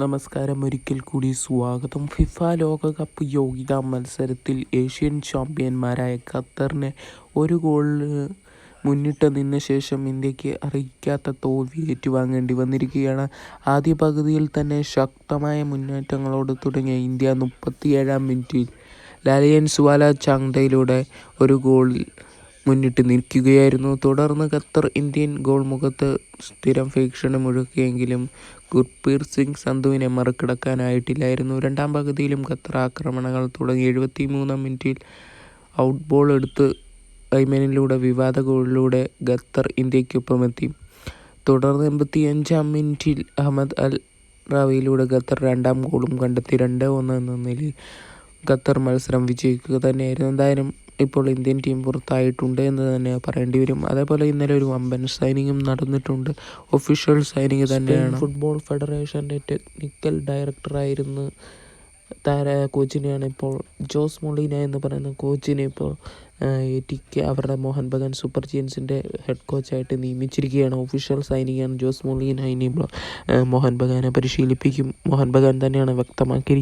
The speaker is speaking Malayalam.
നമസ്കാരം, ഒരിക്കൽ കൂടി സ്വാഗതം. ഫിഫ ലോകകപ്പ് യോഗ്യതാ മത്സരത്തിൽ ഏഷ്യൻ ചാമ്പ്യന്മാരായ ഖത്തറിനെ ഒരു ഗോളിന് മുന്നിട്ട് നിന്ന ശേഷം ഇന്ത്യക്ക് അറിയിക്കാത്ത തോൽവി ഏറ്റുവാങ്ങേണ്ടി വന്നിരിക്കുകയാണ്. ആദ്യ പകുതിയിൽ തന്നെ ശക്തമായ മുന്നേറ്റങ്ങളോട് തുടങ്ങിയ ഇന്ത്യ 37-ാം മിനിറ്റിൽ ലാലിയൻ സുവാല ചാങ്തയിലൂടെ ഒരു ഗോളിൽ മുന്നിട്ട് നിൽക്കുകയായിരുന്നു. തുടർന്ന് ഖത്തർ ഇന്ത്യൻ ഗോൾ മുഖത്ത് സ്ഥിരം ഭീഷണി മുഴക്കിയെങ്കിലും ഗുർപ്രീത് സിംഗ് സന്ധുവിനെ മറികടക്കാനായിട്ടില്ലായിരുന്നു. രണ്ടാം പകുതിയിലും ഖത്തർ ആക്രമണങ്ങൾ തുടങ്ങി. 73-ാം മിനിറ്റിൽ ഔട്ട് ബോൾ എടുത്ത് ഐമനിലൂടെ വിവാദ ഗോളിലൂടെ ഖത്തർ ഇന്ത്യക്കൊപ്പമെത്തി. തുടർന്ന് 85-ാം മിനിറ്റിൽ അഹമ്മദ് അൽ റാവിയിലൂടെ ഖത്തർ രണ്ടാം ഗോളും കണ്ടെത്തി. 2-1 എന്ന നിലയിൽ ഖത്തർ മത്സരം വിജയിക്കുക തന്നെയായിരുന്നു. എന്തായാലും ഇപ്പോൾ ഇന്ത്യൻ ടീം പുറത്തായിട്ടുണ്ട് എന്ന് തന്നെ പറയേണ്ടി വരും. അതേപോലെ ഇന്നലെ ഒരു വമ്പൻ സൈനിങ്ങും നടന്നിട്ടുണ്ട്. ഒഫീഷ്യൽ സൈനിങ് തന്നെയാണ്. ഫുട്ബോൾ ഫെഡറേഷൻ്റെ ടെക്നിക്കൽ ഡയറക്ടറായിരുന്ന കോച്ചിനെയാണ് ഇപ്പോൾ ജോസ് മൊളീന എന്ന് പറയുന്ന കോച്ചിനെ ഇപ്പോൾ അവരുടെ മോഹൻ ബഗാൻ സൂപ്പർ ജയൻസിൻ്റെ ഹെഡ് കോച്ചായിട്ട് നിയമിച്ചിരിക്കുകയാണ്. ഒഫീഷ്യൽ സൈനിങ്ങാണ്. ജോസ് മൊളീന ഇനി മോഹൻ ബഗാനെ പരിശീലിപ്പിക്കും. മോഹൻ ബഗാൻ തന്നെയാണ് വ്യക്തമാക്കിയിരിക്കുന്നത്.